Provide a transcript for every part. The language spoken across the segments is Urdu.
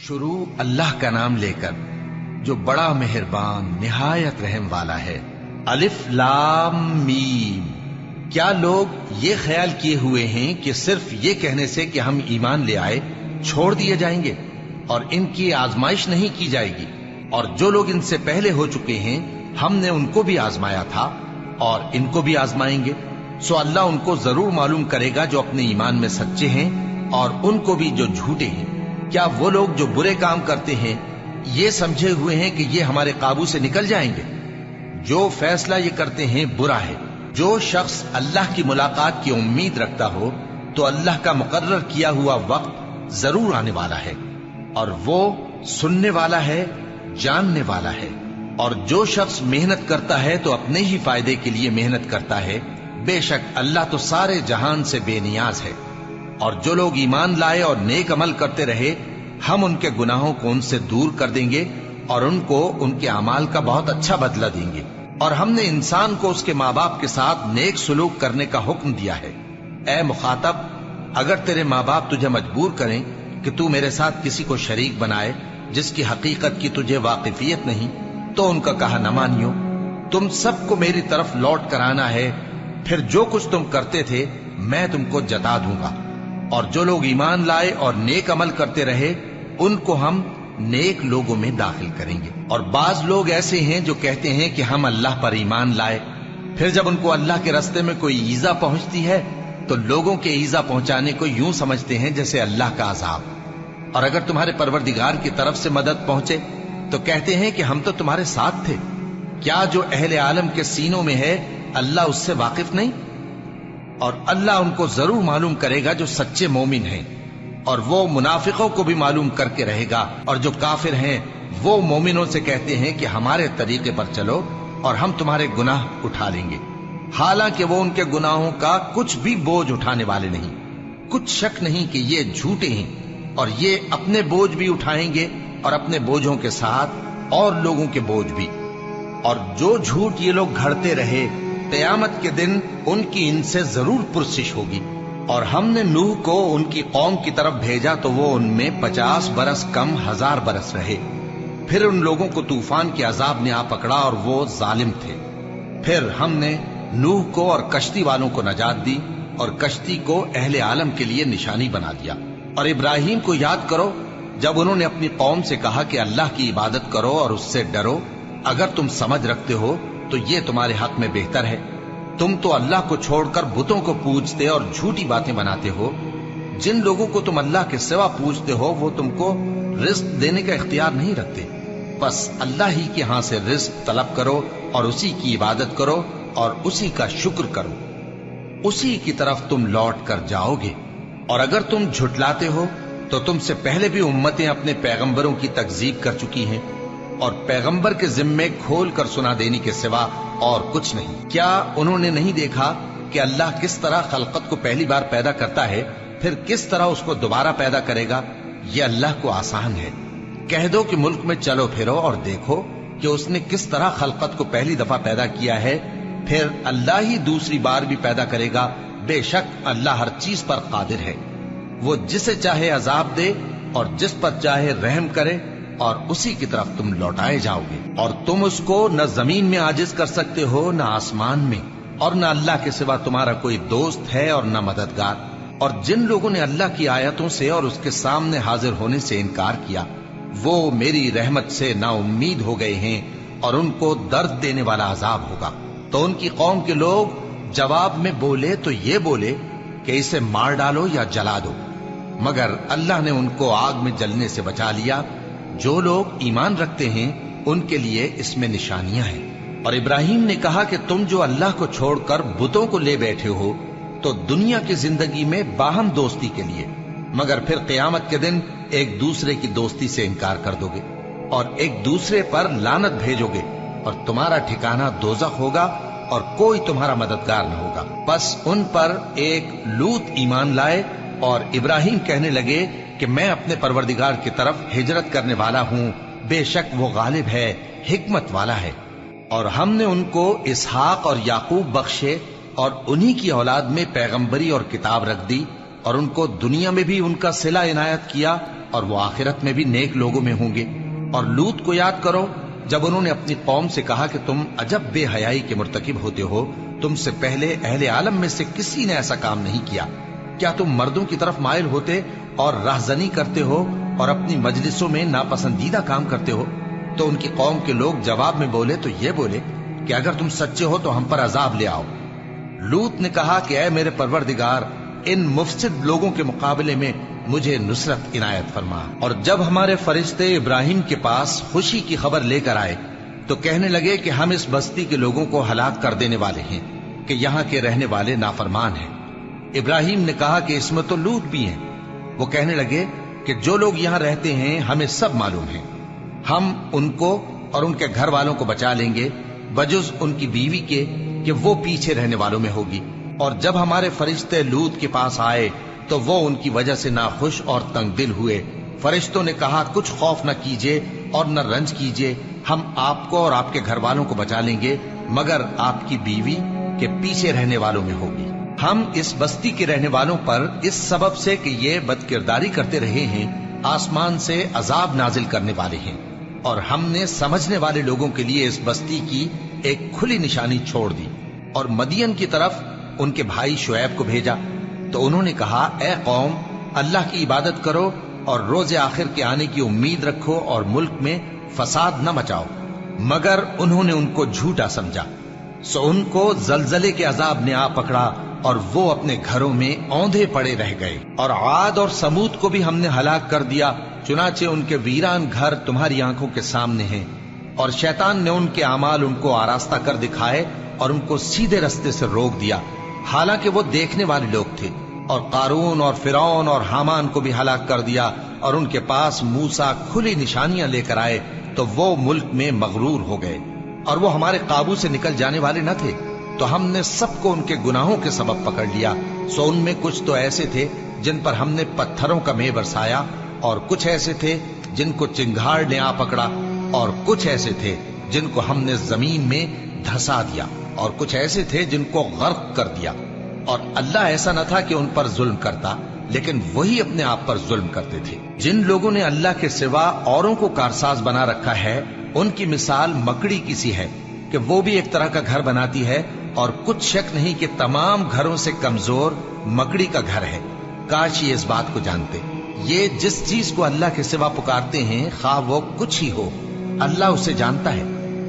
شروع اللہ کا نام لے کر جو بڑا مہربان نہایت رحم والا ہے۔ الف لام میم۔ کیا لوگ یہ خیال کیے ہوئے ہیں کہ صرف یہ کہنے سے کہ ہم ایمان لے آئے چھوڑ دیے جائیں گے اور ان کی آزمائش نہیں کی جائے گی؟ اور جو لوگ ان سے پہلے ہو چکے ہیں ہم نے ان کو بھی آزمایا تھا اور ان کو بھی آزمائیں گے، سو اللہ ان کو ضرور معلوم کرے گا جو اپنے ایمان میں سچے ہیں اور ان کو بھی جو جھوٹے ہیں۔ کیا وہ لوگ جو برے کام کرتے ہیں یہ سمجھے ہوئے ہیں کہ یہ ہمارے قابو سے نکل جائیں گے؟ جو فیصلہ یہ کرتے ہیں برا ہے۔ جو شخص اللہ کی ملاقات کی امید رکھتا ہو تو اللہ کا مقرر کیا ہوا وقت ضرور آنے والا ہے، اور وہ سننے والا ہے، جاننے والا ہے۔ اور جو شخص محنت کرتا ہے تو اپنے ہی فائدے کے لیے محنت کرتا ہے، بے شک اللہ تو سارے جہان سے بے نیاز ہے۔ اور جو لوگ ایمان لائے اور نیک عمل کرتے رہے ہم ان کے گناہوں کو ان سے دور کر دیں گے اور ان کو ان کے اعمال کا بہت اچھا بدلہ دیں گے۔ اور ہم نے انسان کو اس کے ماں باپ کے ساتھ نیک سلوک کرنے کا حکم دیا ہے۔ اے مخاطب، اگر تیرے ماں باپ تجھے مجبور کریں کہ تو میرے ساتھ کسی کو شریک بنائے جس کی حقیقت کی تجھے واقفیت نہیں تو ان کا کہا نہ مانیو۔ تم سب کو میری طرف لوٹ کر آنا ہے، پھر جو کچھ تم کرتے تھے میں تم کو جتا دوں گا۔ اور جو لوگ ایمان لائے اور نیک عمل کرتے رہے ان کو ہم نیک لوگوں میں داخل کریں گے۔ اور بعض لوگ ایسے ہیں جو کہتے ہیں کہ ہم اللہ پر ایمان لائے، پھر جب ان کو اللہ کے راستے میں کوئی ایذا پہنچتی ہے تو لوگوں کے ایذا پہنچانے کو یوں سمجھتے ہیں جیسے اللہ کا عذاب۔ اور اگر تمہارے پروردگار کی طرف سے مدد پہنچے تو کہتے ہیں کہ ہم تو تمہارے ساتھ تھے۔ کیا جو اہل عالم کے سینوں میں ہے اللہ اس سے واقف نہیں؟ اور اللہ ان کو ضرور معلوم کرے گا جو سچے مومن ہیں، اور وہ منافقوں کو بھی معلوم کر کے رہے گا۔ اور جو کافر ہیں وہ مومنوں سے کہتے ہیں کہ ہمارے طریقے پر چلو اور ہم تمہارے گناہ اٹھا لیں گے، حالانکہ وہ ان کے گناہوں کا کچھ بھی بوجھ اٹھانے والے نہیں۔ کچھ شک نہیں کہ یہ جھوٹے ہیں اور یہ اپنے بوجھ بھی اٹھائیں گے اور اپنے بوجھوں کے ساتھ اور لوگوں کے بوجھ بھی۔ اور جو جھوٹ یہ لوگ گھڑتے رہے قیامت کے دن ان کی ان سے ضرور پرسش ہوگی۔ اور ہم نے نوح کو ان کی قوم کی طرف بھیجا تو وہ ان میں 50 برس کم 1000 برس رہے۔ پھر ان لوگوں کو طوفان کے عذاب نے آ پکڑا اور وہ ظالم تھے۔ پھر ہم نے نوح کو اور کشتی والوں کو نجات دی اور کشتی کو اہل عالم کے لیے نشانی بنا دیا۔ اور ابراہیم کو یاد کرو جب انہوں نے اپنی قوم سے کہا کہ اللہ کی عبادت کرو اور اس سے ڈرو، اگر تم سمجھ رکھتے ہو تو یہ تمہارے حق میں بہتر ہے۔ تم تو اللہ کو چھوڑ کر بتوں کو پوجتے اور جھوٹی باتیں بناتے ہو۔ جن لوگوں کو تم اللہ کے سوا پوجتے ہو وہ تم کو رزق دینے کا اختیار نہیں رکھتے، بس اللہ ہی کے ہاں سے رزق طلب کرو اور اسی کی عبادت کرو اور اسی کا شکر کرو، اسی کی طرف تم لوٹ کر جاؤ گے۔ اور اگر تم جھٹلاتے ہو تو تم سے پہلے بھی امتیں اپنے پیغمبروں کی تکذیب کر چکی ہیں، اور پیغمبر کے ذمے کھول کر سنا دینے کے سوا اور کچھ نہیں۔ کیا انہوں نے نہیں دیکھا کہ اللہ کس طرح خلقت کو پہلی بار پیدا کرتا ہے پھر کس طرح اس کو دوبارہ پیدا کرے گا؟ یہ اللہ کو آسان ہے۔ کہہ دو کہ ملک میں چلو پھرو اور دیکھو کہ اس نے کس طرح خلقت کو پہلی دفعہ پیدا کیا ہے، پھر اللہ ہی دوسری بار بھی پیدا کرے گا۔ بے شک اللہ ہر چیز پر قادر ہے۔ وہ جسے چاہے عذاب دے اور جس پر چاہے رحم کرے، اور اسی کی طرف تم لوٹائے جاؤ گے۔ اور تم اس کو نہ زمین میں عاجز کر سکتے ہو نہ آسمان میں، اور نہ اللہ کے سوا تمہارا کوئی دوست ہے اور نہ مددگار۔ اور جن لوگوں نے اللہ کی آیتوں سے اور اس کے سامنے حاضر ہونے سے انکار کیا وہ میری رحمت سے نا امید ہو گئے ہیں اور ان کو درد دینے والا عذاب ہوگا۔ تو ان کی قوم کے لوگ جواب میں بولے تو یہ بولے کہ اسے مار ڈالو یا جلا دو، مگر اللہ نے ان کو آگ میں جلنے سے بچا لیا۔ جو لوگ ایمان رکھتے ہیں ان کے لیے اس میں نشانیاں ہیں۔ اور ابراہیم نے کہا کہ تم جو اللہ کو چھوڑ کر بتوں کو لے بیٹھے ہو تو دنیا کی زندگی میں باہم دوستی کے لیے، مگر پھر قیامت کے دن ایک دوسرے کی دوستی سے انکار کر دو گے اور ایک دوسرے پر لعنت بھیجو گے، اور تمہارا ٹھکانہ دوزخ ہوگا اور کوئی تمہارا مددگار نہ ہوگا۔ بس ان پر ایک لوط ایمان لائے اور ابراہیم کہنے لگے کہ میں اپنے پروردگار کی طرف ہجرت کرنے والا ہوں، بے شک وہ غالب ہے، حکمت والا ہے۔ اور ہم نے ان کو اسحاق اور یعقوب بخشے اور انہی کی اولاد میں پیغمبری اور کتاب رکھ دی، اور ان کو دنیا میں بھی ان کا صلہ عنایت کیا اور وہ آخرت میں بھی نیک لوگوں میں ہوں گے۔ اور لوط کو یاد کرو جب انہوں نے اپنی قوم سے کہا کہ تم عجب بے حیائی کے مرتکب ہوتے ہو، تم سے پہلے اہل عالم میں سے کسی نے ایسا کام نہیں کیا۔ کیا تم مردوں کی طرف مائل ہوتے اور راہزنی کرتے ہو اور اپنی مجلسوں میں ناپسندیدہ کام کرتے ہو؟ تو ان کی قوم کے لوگ جواب میں بولے تو یہ بولے کہ اگر تم سچے ہو تو ہم پر عذاب لے آؤ۔ لوط نے کہا کہ اے میرے پروردگار، ان مفسد لوگوں کے مقابلے میں مجھے نصرت عنایت فرما۔ اور جب ہمارے فرشتے ابراہیم کے پاس خوشی کی خبر لے کر آئے تو کہنے لگے کہ ہم اس بستی کے لوگوں کو ہلاک کر دینے والے ہیں کہ یہاں کے رہنے والے نافرمان ہیں۔ ابراہیم نے کہا کہ اس میں تو لوط بھی ہیں۔ وہ کہنے لگے کہ جو لوگ یہاں رہتے ہیں ہمیں سب معلوم ہیں، ہم ان کو اور ان کے گھر والوں کو بچا لیں گے بجز ان کی بیوی کے کہ وہ پیچھے رہنے والوں میں ہوگی۔ اور جب ہمارے فرشتے لوط کے پاس آئے تو وہ ان کی وجہ سے ناخوش اور تنگ دل ہوئے۔ فرشتوں نے کہا کچھ خوف نہ کیجیے اور نہ رنج کیجیے، ہم آپ کو اور آپ کے گھر والوں کو بچا لیں گے مگر آپ کی بیوی کے پیچھے رہنے والوں میں ہوگی۔ ہم اس بستی کے رہنے والوں پر اس سبب سے کہ یہ بد کرداری کرتے رہے ہیں آسمان سے عذاب نازل کرنے والے ہیں، اور ہم نے سمجھنے والے لوگوں کے لیے اس بستی کی ایک کھلی نشانی چھوڑ دی۔ اور مدین کی طرف ان کے بھائی شعیب کو بھیجا تو انہوں نے کہا اے قوم، اللہ کی عبادت کرو اور روز آخر کے آنے کی امید رکھو اور ملک میں فساد نہ مچاؤ، مگر انہوں نے ان کو جھوٹا سمجھا، سو ان کو زلزلے کے عذاب نے آ پکڑا اور وہ اپنے گھروں میں اوندھے پڑے رہ گئے۔ اور عاد اور سمود کو بھی ہم نے ہلاک کر دیا، چنانچہ ان کے ویران گھر تمہاری آنکھوں کے سامنے ہیں۔ اور شیطان نے ان کے اعمال ان کو آراستہ کر دکھائے اور ان کو سیدھے رستے سے روک دیا، حالانکہ وہ دیکھنے والے لوگ تھے۔ اور قارون اور فرعون اور حامان کو بھی ہلاک کر دیا، اور ان کے پاس موسیٰ کھلی نشانیاں لے کر آئے تو وہ ملک میں مغرور ہو گئے، اور وہ ہمارے قابو سے نکل جانے والے نہ تھے، تو ہم نے سب کو ان کے گناہوں کے سبب پکڑ لیا۔ سو ان میں کچھ تو ایسے تھے جن پر ہم نے پتھروں کا مے برسایا، اور کچھ ایسے تھے جن کو چنگھاڑ نے آ پکڑا، اور کچھ ایسے تھے جن کو ہم نے زمین میں دھسا دیا، اور کچھ ایسے تھے جن کو غرق کر دیا۔ اور اللہ ایسا نہ تھا کہ ان پر ظلم کرتا، لیکن وہی اپنے آپ پر ظلم کرتے تھے۔ جن لوگوں نے اللہ کے سوا اوروں کو کارساز بنا رکھا ہے، ان کی مثال مکڑی کی سی ہے کہ وہ بھی ایک طرح کا گھر بناتی ہے، اور کچھ شک نہیں کہ تمام گھروں سے کمزور مکڑی کا گھر ہے۔ کاش یہ اس بات کو جانتے۔ یہ جس چیز کو اللہ کے سوا پکارتے ہیں خواہ وہ کچھ ہی ہو، اللہ اسے جانتا ہے،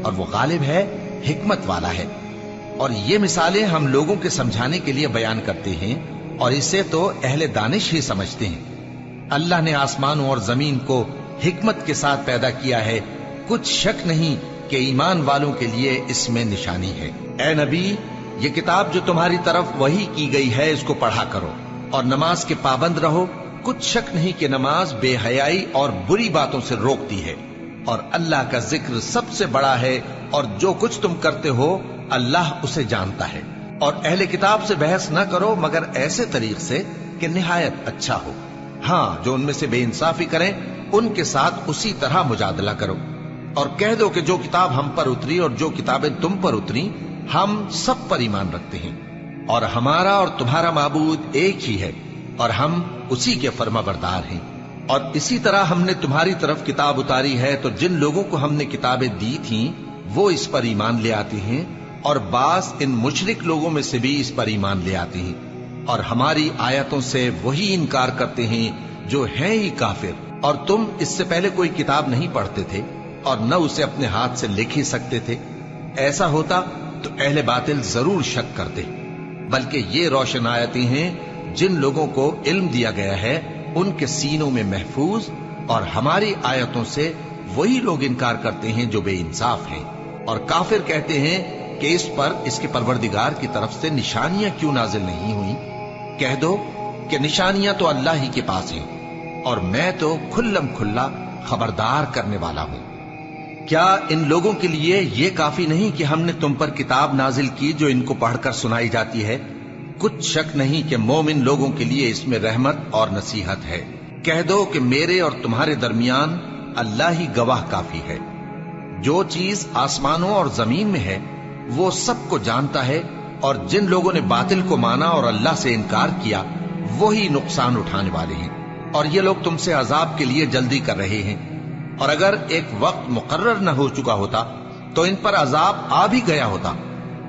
اور وہ غالب ہے، حکمت والا ہے۔ اور یہ مثالیں ہم لوگوں کے سمجھانے کے لیے بیان کرتے ہیں، اور اسے تو اہل دانش ہی سمجھتے ہیں۔ اللہ نے آسمانوں اور زمین کو حکمت کے ساتھ پیدا کیا ہے، کچھ شک نہیں کہ ایمان والوں کے لیے اس میں نشانی ہے۔ اے نبی، یہ کتاب جو تمہاری طرف وحی کی گئی ہے اس کو پڑھا کرو، اور نماز کے پابند رہو، کچھ شک نہیں کہ نماز بے حیائی اور بری باتوں سے روکتی ہے، اور اللہ کا ذکر سب سے بڑا ہے، اور جو کچھ تم کرتے ہو اللہ اسے جانتا ہے۔ اور اہل کتاب سے بحث نہ کرو مگر ایسے طریق سے کہ نہایت اچھا ہو۔ ہاں، جو ان میں سے بے انصافی کریں ان کے ساتھ اسی طرح مجادلہ کرو، اور کہہ دو کہ جو کتاب ہم پر اتری اور جو کتابیں تم پر اتری ہم سب پر ایمان رکھتے ہیں، اور ہمارا اور تمہارا معبود ایک ہی ہے، اور ہم اسی کے فرما بردار ہیں۔ اور اسی طرح ہم نے تمہاری طرف کتاب اتاری ہے تو جن لوگوں کو ہم نے کتابیں دی تھیں وہ اس پر ایمان لے آتے ہیں، اور بعض ان مشرک لوگوں میں سے بھی اس پر ایمان لے آتے ہیں، اور ہماری آیتوں سے وہی انکار کرتے ہیں جو ہیں ہی کافر۔ اور تم اس سے پہلے کوئی کتاب نہیں پڑھتے تھے اور نہ اسے اپنے ہاتھ سے لکھ ہی سکتے تھے، ایسا ہوتا تو اہل باطل ضرور شک کرتے، بلکہ یہ روشن آیتیں ہیں جن لوگوں کو علم دیا گیا ہے ان کے سینوں میں محفوظ، اور ہماری آیتوں سے وہی لوگ انکار کرتے ہیں جو بے انصاف ہیں۔ اور کافر کہتے ہیں کہ اس پر اس کے پروردگار کی طرف سے نشانیاں کیوں نازل نہیں ہوئیں؟ کہہ دو کہ نشانیاں تو اللہ ہی کے پاس ہیں، اور میں تو کھلم کھلا خبردار کرنے والا ہوں۔ کیا ان لوگوں کے لیے یہ کافی نہیں کہ ہم نے تم پر کتاب نازل کی جو ان کو پڑھ کر سنائی جاتی ہے؟ کچھ شک نہیں کہ مومن لوگوں کے لیے اس میں رحمت اور نصیحت ہے۔ کہہ دو کہ میرے اور تمہارے درمیان اللہ ہی گواہ کافی ہے۔ جو چیز آسمانوں اور زمین میں ہے وہ سب کو جانتا ہے، اور جن لوگوں نے باطل کو مانا اور اللہ سے انکار کیا وہی نقصان اٹھانے والے ہیں۔ اور یہ لوگ تم سے عذاب کے لیے جلدی کر رہے ہیں، اور اگر ایک وقت مقرر نہ ہو چکا ہوتا تو ان پر عذاب آ بھی گیا ہوتا،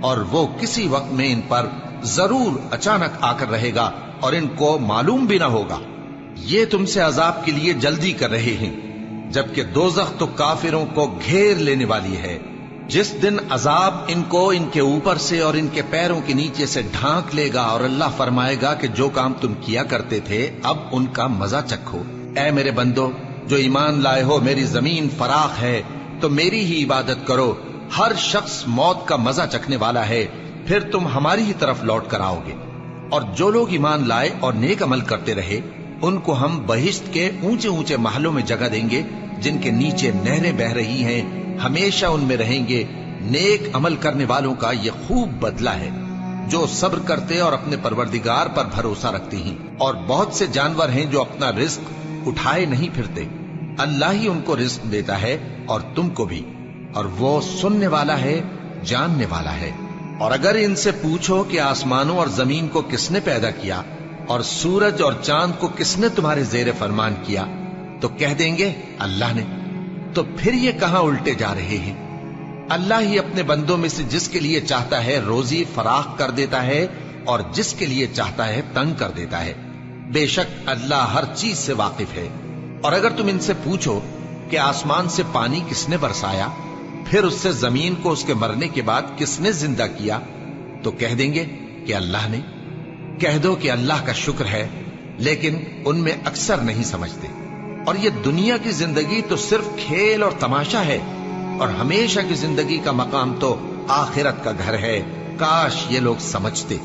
اور وہ کسی وقت میں ان پر ضرور اچانک آ کر رہے گا اور ان کو معلوم بھی نہ ہوگا۔ یہ تم سے عذاب کے لیے جلدی کر رہے ہیں، جبکہ دوزخ تو کافروں کو گھیر لینے والی ہے۔ جس دن عذاب ان کو ان کے اوپر سے اور ان کے پیروں کے نیچے سے ڈھانک لے گا، اور اللہ فرمائے گا کہ جو کام تم کیا کرتے تھے اب ان کا مزہ چکھو۔ اے میرے بندو جو ایمان لائے ہو، میری زمین فراخ ہے تو میری ہی عبادت کرو۔ ہر شخص موت کا مزہ چکھنے والا ہے، پھر تم ہماری ہی طرف لوٹ کر آؤ گے۔ اور جو لوگ ایمان لائے اور نیک عمل کرتے رہے، ان کو ہم بہشت کے اونچے اونچے محلوں میں جگہ دیں گے، جن کے نیچے نہریں بہ رہی ہیں، ہمیشہ ان میں رہیں گے۔ نیک عمل کرنے والوں کا یہ خوب بدلہ ہے، جو صبر کرتے اور اپنے پروردگار پر بھروسہ رکھتے ہیں۔ اور بہت سے جانور ہیں جو اپنا رزق اٹھائے نہیں پھرتے، اللہ ہی ان کو رزق دیتا ہے اور تم کو بھی، اور وہ سننے والا ہے، جاننے والا ہے۔ اور اگر ان سے پوچھو کہ آسمانوں اور زمین کو کس نے پیدا کیا اور سورج اور چاند کو کس نے تمہارے زیر فرمان کیا، تو کہہ دیں گے اللہ نے۔ تو پھر یہ کہاں الٹے جا رہے ہیں؟ اللہ ہی اپنے بندوں میں سے جس کے لیے چاہتا ہے روزی فراخ کر دیتا ہے، اور جس کے لیے چاہتا ہے تنگ کر دیتا ہے۔ بے شک اللہ ہر چیز سے واقف ہے۔ اور اگر تم ان سے پوچھو کہ آسمان سے پانی کس نے برسایا، پھر اس سے زمین کو اس کے مرنے کے بعد کس نے زندہ کیا، تو کہہ دیں گے کہ اللہ نے۔ کہہ دو کہ اللہ کا شکر ہے، لیکن ان میں اکثر نہیں سمجھتے۔ اور یہ دنیا کی زندگی تو صرف کھیل اور تماشا ہے، اور ہمیشہ کی زندگی کا مقام تو آخرت کا گھر ہے۔ کاش یہ لوگ سمجھتے۔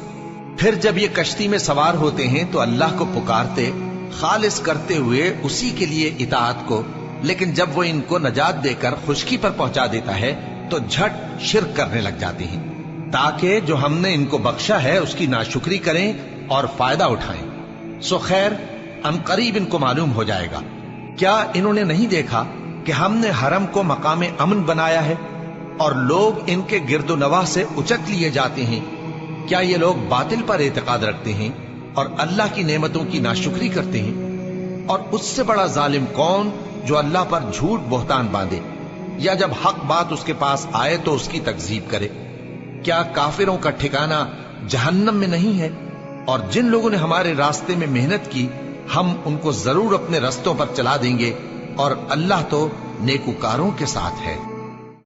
پھر جب یہ کشتی میں سوار ہوتے ہیں تو اللہ کو پکارتے، خالص کرتے ہوئے اسی کے لیے اطاعت کو، لیکن جب وہ ان کو نجات دے کر خشکی پر پہنچا دیتا ہے تو جھٹ شرک کرنے لگ جاتے ہیں، تاکہ جو ہم نے ان کو بخشا ہے اس کی ناشکری کریں اور فائدہ اٹھائیں۔ سو خیر ان قریب ان کو معلوم ہو جائے گا۔ کیا انہوں نے نہیں دیکھا کہ ہم نے حرم کو مقام امن بنایا ہے اور لوگ ان کے گرد و نواح سے اچک لیے جاتے ہیں؟ کیا یہ لوگ باطل پر اعتقاد رکھتے ہیں اور اللہ کی نعمتوں کی ناشکری کرتے ہیں؟ اور اس سے بڑا ظالم کون جو اللہ پر جھوٹ بہتان باندھے، یا جب حق بات اس کے پاس آئے تو اس کی تکذیب کرے؟ کیا کافروں کا ٹھکانہ جہنم میں نہیں ہے؟ اور جن لوگوں نے ہمارے راستے میں محنت کی ہم ان کو ضرور اپنے رستوں پر چلا دیں گے، اور اللہ تو نیکوکاروں کے ساتھ ہے۔